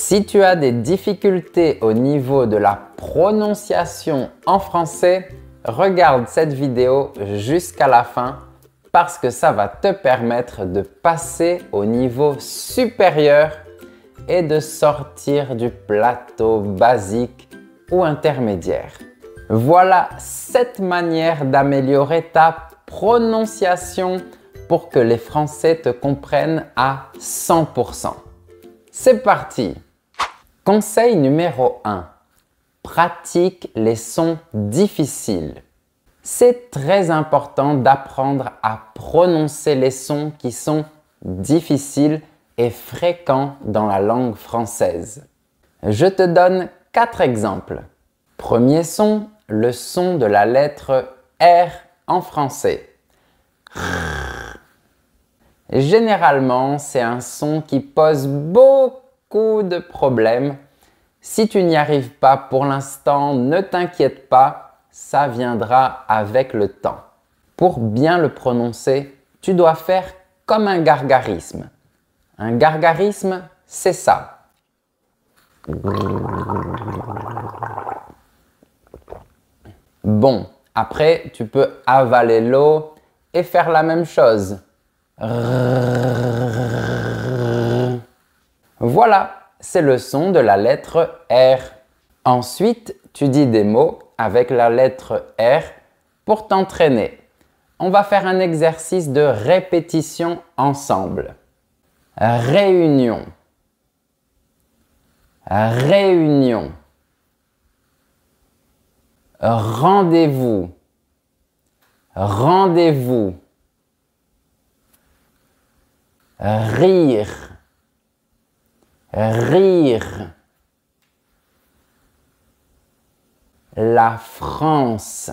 Si tu as des difficultés au niveau de la prononciation en français, regarde cette vidéo jusqu'à la fin parce que ça va te permettre de passer au niveau supérieur et de sortir du plateau basique ou intermédiaire. Voilà 7 manières d'améliorer ta prononciation pour que les Français te comprennent à 100%. C'est parti! Conseil numéro 1. Pratique les sons difficiles. C'est très important d'apprendre à prononcer les sons qui sont difficiles et fréquents dans la langue française. Je te donne 4 exemples. Premier son, le son de la lettre R en français. Généralement, c'est un son qui pose beaucoup de problèmes. Si tu n'y arrives pas pour l'instant, ne t'inquiète pas, ça viendra avec le temps. Pour bien le prononcer, tu dois faire comme un gargarisme. Un gargarisme, c'est ça. Bon, après, tu peux avaler l'eau et faire la même chose. Voilà, c'est le son de la lettre R. Ensuite, tu dis des mots avec la lettre R pour t'entraîner. On va faire un exercice de répétition ensemble. Réunion. Réunion. Rendez-vous. Rendez-vous. Rire. Rire. La France.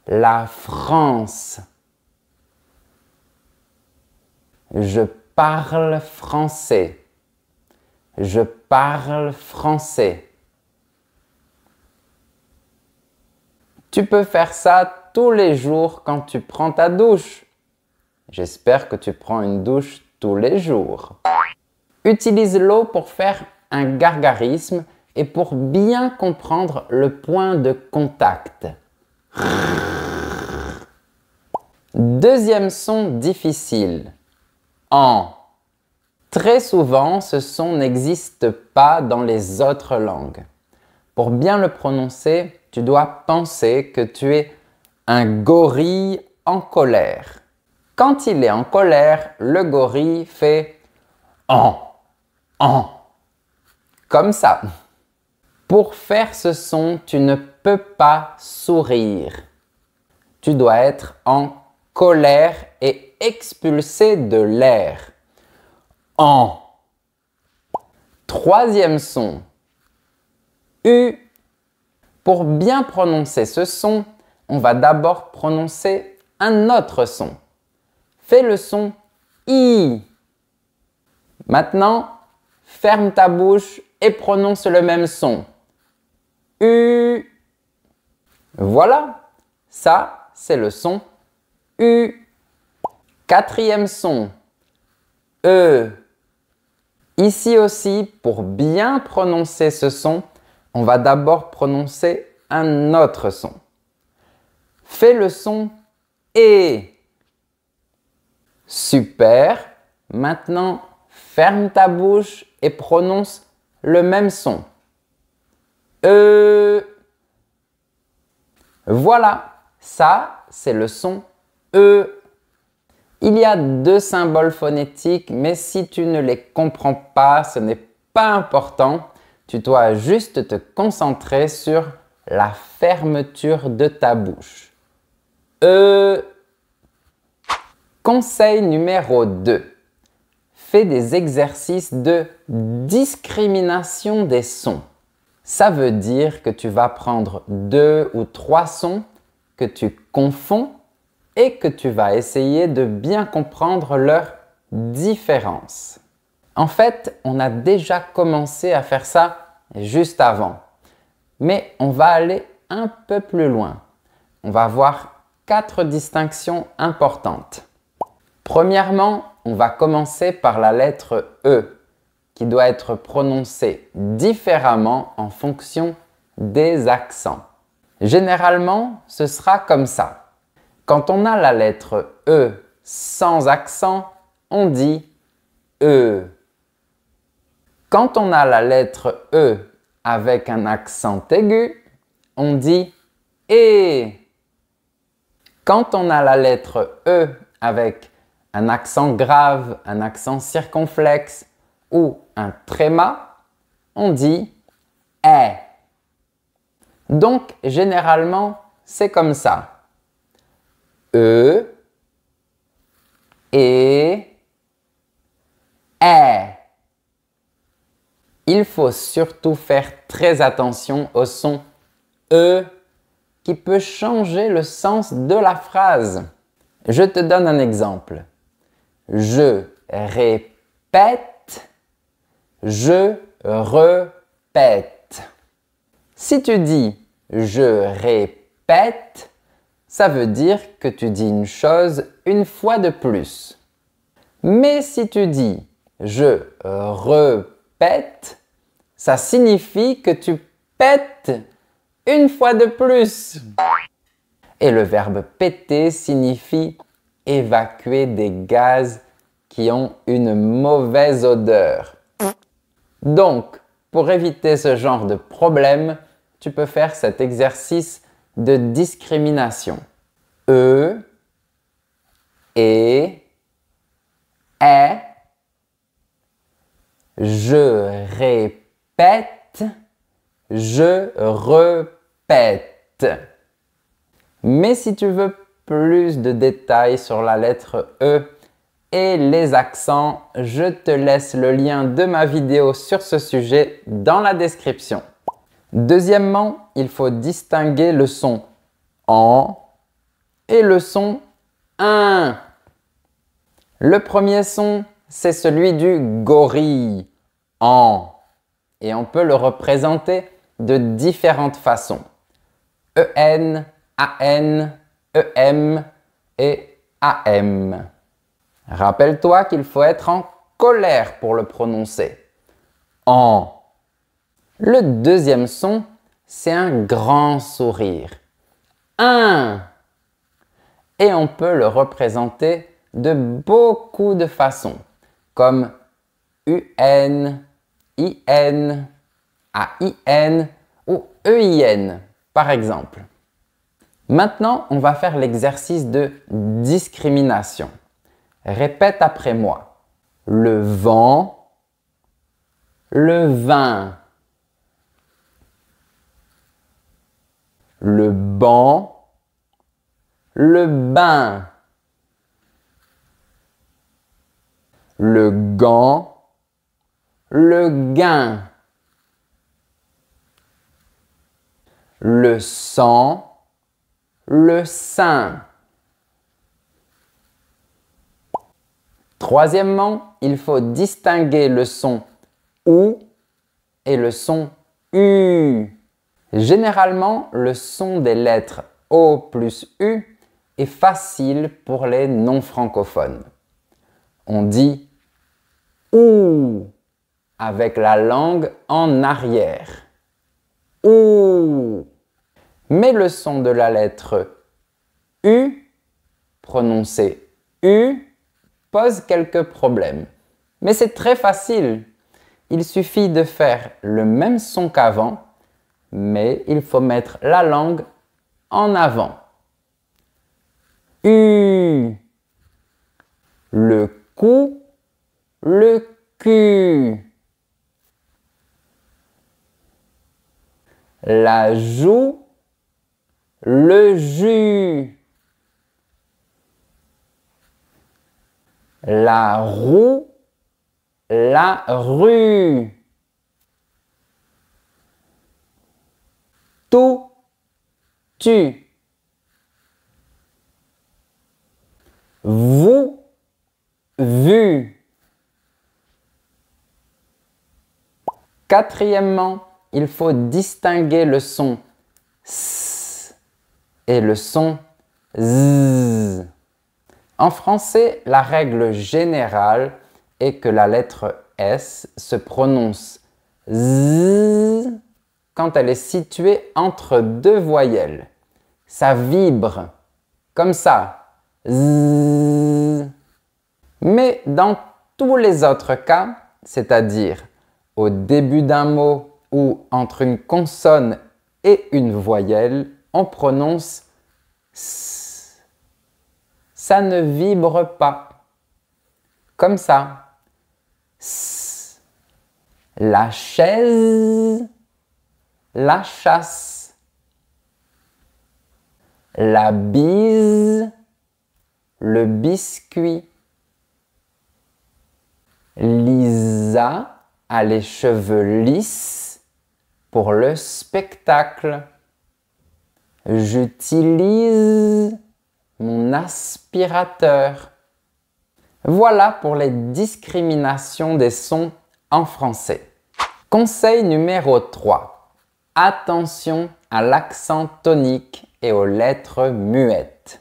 La France. Je parle français. Je parle français. Tu peux faire ça tous les jours quand tu prends ta douche. J'espère que tu prends une douche tous les jours. Utilise l'eau pour faire un gargarisme et pour bien comprendre le point de contact. Deuxième son difficile. En. Très souvent, ce son n'existe pas dans les autres langues. Pour bien le prononcer, tu dois penser que tu es un gorille en colère. Quand il est en colère, le gorille fait en. Comme ça. Pour faire ce son, tu ne peux pas sourire. Tu dois être en colère et expulser de l'air. En. Troisième son. U. Pour bien prononcer ce son, on va d'abord prononcer un autre son. Fais le son I. Maintenant, ferme ta bouche et prononce le même son. U. Voilà, ça, c'est le son U. Quatrième son. E. Ici aussi, pour bien prononcer ce son, on va d'abord prononcer un autre son. Fais le son E. Super. Maintenant, ferme ta bouche et prononce le même son. E. Voilà, ça, c'est le son E. Il y a 2 symboles phonétiques, mais si tu ne les comprends pas, ce n'est pas important. Tu dois juste te concentrer sur la fermeture de ta bouche. E. Conseil numéro 2. Fais des exercices de discrimination des sons. Ça veut dire que tu vas prendre 2 ou 3 sons que tu confonds et que tu vas essayer de bien comprendre leur différence. En fait, on a déjà commencé à faire ça juste avant. Mais on va aller un peu plus loin. On va voir 4 distinctions importantes. Premièrement, on va commencer par la lettre E, qui doit être prononcé différemment en fonction des accents. Généralement, ce sera comme ça. Quand on a la lettre E sans accent, on dit E. Quand on a la lettre E avec un accent aigu, on dit E. Quand on a la lettre E avec un accent grave, un accent circonflexe ou un tréma, on dit E. Donc, généralement, c'est comme ça. E, E, E. Il faut surtout faire très attention au son E qui peut changer le sens de la phrase. Je te donne un exemple. Je répète, je répète. Si tu dis « je répète », ça veut dire que tu dis une chose une fois de plus. Mais si tu dis « je répète », ça signifie que tu pètes une fois de plus. Et le verbe péter signifie évacuer des gaz qui ont une mauvaise odeur. Donc, pour éviter ce genre de problème, tu peux faire cet exercice de discrimination. E, et, est, je répète, je répète. Mais si tu veux plus de détails sur la lettre E et les accents, je te laisse le lien de ma vidéo sur ce sujet dans la description. Deuxièmement, il faut distinguer le son en et le son un. Le premier son, c'est celui du gorille, en. Et on peut le représenter de différentes façons. EN, AN, EM et AM. Rappelle-toi qu'il faut être en colère pour le prononcer. En. Le deuxième son, c'est un grand sourire. Un. Et on peut le représenter de beaucoup de façons, comme UN, IN, AIN ou EIN, par exemple. Maintenant, on va faire l'exercice de discrimination. Répète après moi. Le vent, le vin. Le banc, le bain. Le gant, le gain. Le sang, le sein. Troisièmement, il faut distinguer le son OU et le son U. Généralement, le son des lettres O plus U est facile pour les non-francophones. On dit OU avec la langue en arrière. OU. Mais le son de la lettre U, prononcé U, pose quelques problèmes. Mais c'est très facile. Il suffit de faire le même son qu'avant, mais il faut mettre la langue en avant. U. Le cou, le cul. La joue, le jus. La roue, la rue. Tout, tu. Vous, vu. Quatrièmement, il faut distinguer le son S et le son Z. En français, la règle générale est que la lettre S se prononce Z quand elle est située entre deux voyelles. Ça vibre, comme ça. Z. Mais dans tous les autres cas, c'est-à-dire au début d'un mot ou entre une consonne et une voyelle, on prononce S. Ça ne vibre pas. Comme ça. S. La chaise, la chasse. La bise, le biscuit. Lisa a les cheveux lisses pour le spectacle. J'utilise mon aspirateur. Voilà pour les discriminations des sons en français. Conseil numéro 3. Attention à l'accent tonique et aux lettres muettes.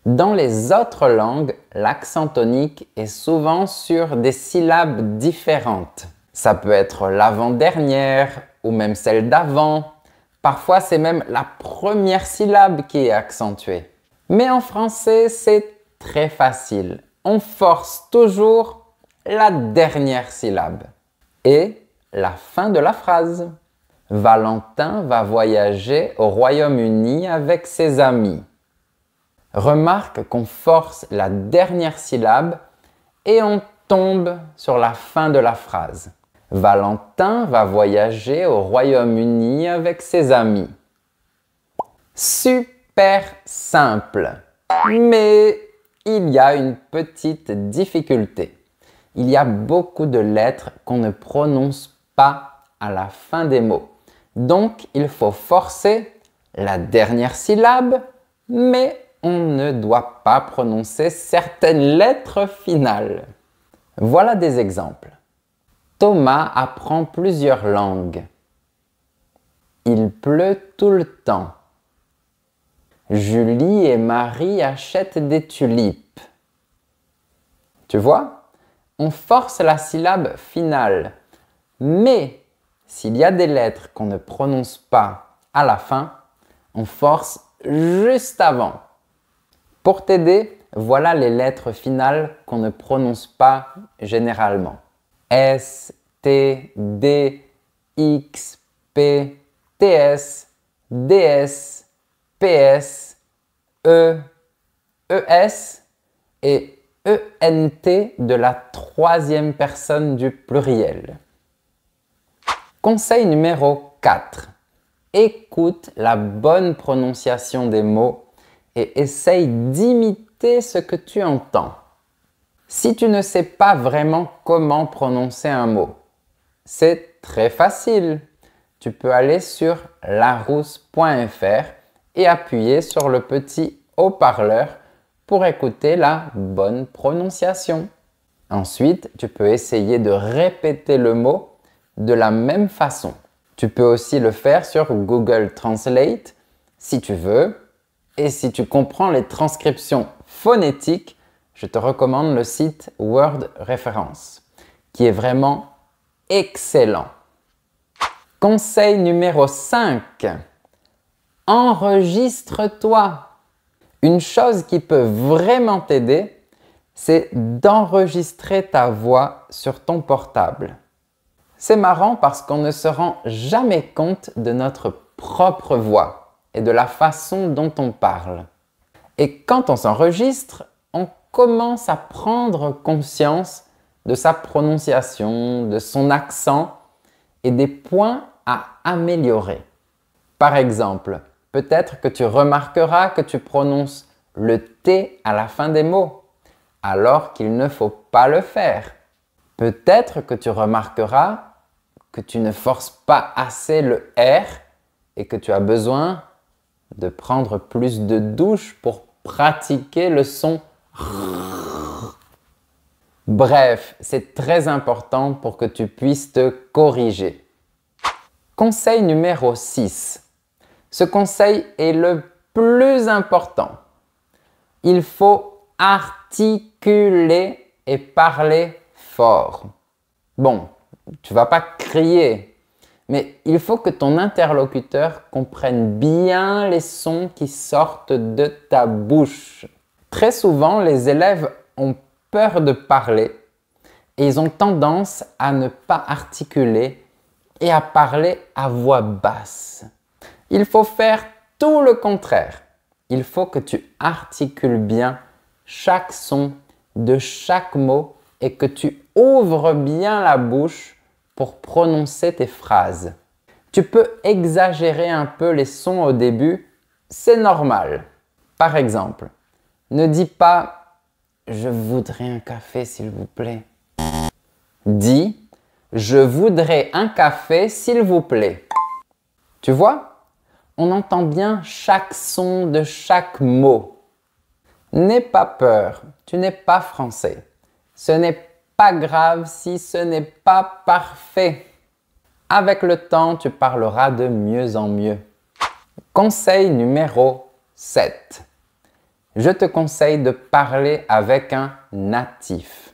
Dans les autres langues, l'accent tonique est souvent sur des syllabes différentes. Ça peut être l'avant-dernière ou même celle d'avant. Parfois, c'est même la première syllabe qui est accentuée. Mais en français, c'est très facile. On force toujours la dernière syllabe et la fin de la phrase. Valentin va voyager au Royaume-Uni avec ses amis. Remarque qu'on force la dernière syllabe et on tombe sur la fin de la phrase. Valentin va voyager au Royaume-Uni avec ses amis. Super simple, mais il y a une petite difficulté. Il y a beaucoup de lettres qu'on ne prononce pas à la fin des mots. Donc, il faut forcer la dernière syllabe, mais on ne doit pas prononcer certaines lettres finales. Voilà des exemples. Thomas apprend plusieurs langues. Il pleut tout le temps. Julie et Marie achètent des tulipes. Tu vois, on force la syllabe finale, mais s'il y a des lettres qu'on ne prononce pas à la fin, on force juste avant. Pour t'aider, voilà les lettres finales qu'on ne prononce pas généralement. S, T, D, X, P, TS, DS, PS, E, ES et ENT de la troisième personne du pluriel. Conseil numéro 4. Écoute la bonne prononciation des mots et essaye d'imiter ce que tu entends. Si tu ne sais pas vraiment comment prononcer un mot, c'est très facile. Tu peux aller sur larousse.fr et appuyer sur le petit haut-parleur pour écouter la bonne prononciation. Ensuite, tu peux essayer de répéter le mot de la même façon. Tu peux aussi le faire sur Google Translate si tu veux. Et si tu comprends les transcriptions phonétiques, je te recommande le site Word Reference, qui est vraiment excellent. Conseil numéro 5. Enregistre-toi. Une chose qui peut vraiment t'aider, c'est d'enregistrer ta voix sur ton portable. C'est marrant parce qu'on ne se rend jamais compte de notre propre voix et de la façon dont on parle. Et quand on s'enregistre, on commence à prendre conscience de sa prononciation, de son accent et des points à améliorer. Par exemple, peut-être que tu remarqueras que tu prononces le T à la fin des mots, alors qu'il ne faut pas le faire. Peut-être que tu remarqueras que tu ne forces pas assez le R et que tu as besoin de prendre plus de douche pour pratiquer le son R. Bref, c'est très important pour que tu puisses te corriger. Conseil numéro 6. Ce conseil est le plus important. Il faut articuler et parler fort. Bon, tu vas pas crier, mais il faut que ton interlocuteur comprenne bien les sons qui sortent de ta bouche. Très souvent, les élèves ont peur de parler et ils ont tendance à ne pas articuler et à parler à voix basse. Il faut faire tout le contraire. Il faut que tu articules bien chaque son de chaque mot et que tu ouvres bien la bouche pour prononcer tes phrases. Tu peux exagérer un peu les sons au début, c'est normal. Par exemple, ne dis pas « Je voudrais un café s'il vous plaît ». Dis « Je voudrais un café s'il vous plaît ». Tu vois, on entend bien chaque son de chaque mot. N'aie pas peur, tu n'es pas français. Ce n'est pas grave si ce n'est pas parfait. Avec le temps, tu parleras de mieux en mieux. Conseil numéro 7. Je te conseille de parler avec un natif.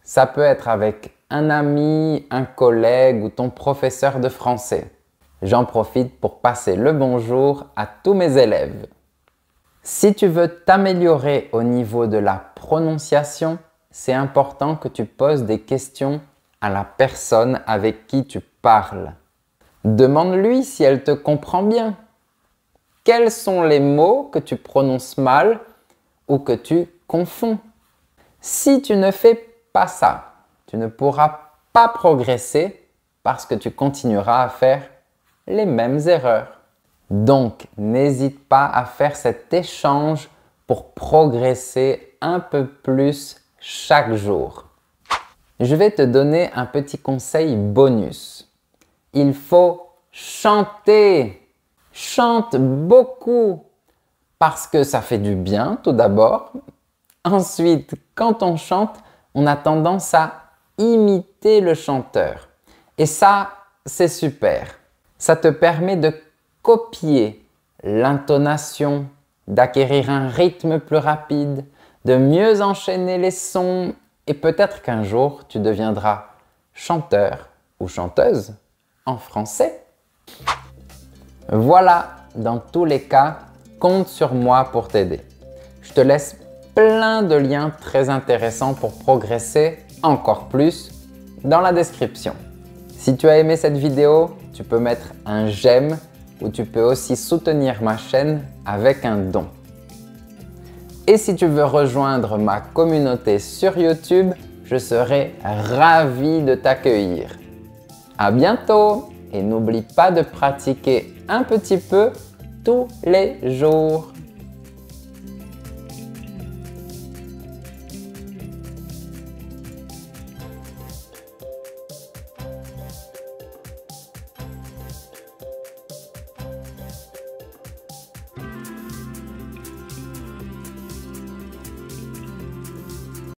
Ça peut être avec un ami, un collègue ou ton professeur de français. J'en profite pour passer le bonjour à tous mes élèves. Si tu veux t'améliorer au niveau de la prononciation, c'est important que tu poses des questions à la personne avec qui tu parles. Demande-lui si elle te comprend bien. Quels sont les mots que tu prononces mal ou que tu confonds? Si tu ne fais pas ça, tu ne pourras pas progresser parce que tu continueras à faire les mêmes erreurs. Donc, n'hésite pas à faire cet échange pour progresser un peu plus chaque jour. Je vais te donner un petit conseil bonus. Il faut chanter. Chante beaucoup parce que ça fait du bien tout d'abord. Ensuite, quand on chante, on a tendance à imiter le chanteur. Et ça, c'est super. Ça te permet de copier l'intonation, d'acquérir un rythme plus rapide, de mieux enchaîner les sons et peut-être qu'un jour, tu deviendras chanteur ou chanteuse en français. Voilà, dans tous les cas, compte sur moi pour t'aider. Je te laisse plein de liens très intéressants pour progresser encore plus dans la description. Si tu as aimé cette vidéo, tu peux mettre un j'aime ou tu peux aussi soutenir ma chaîne avec un don. Et si tu veux rejoindre ma communauté sur YouTube, je serai ravi de t'accueillir. À bientôt et n'oublie pas de pratiquer un petit peu tous les jours.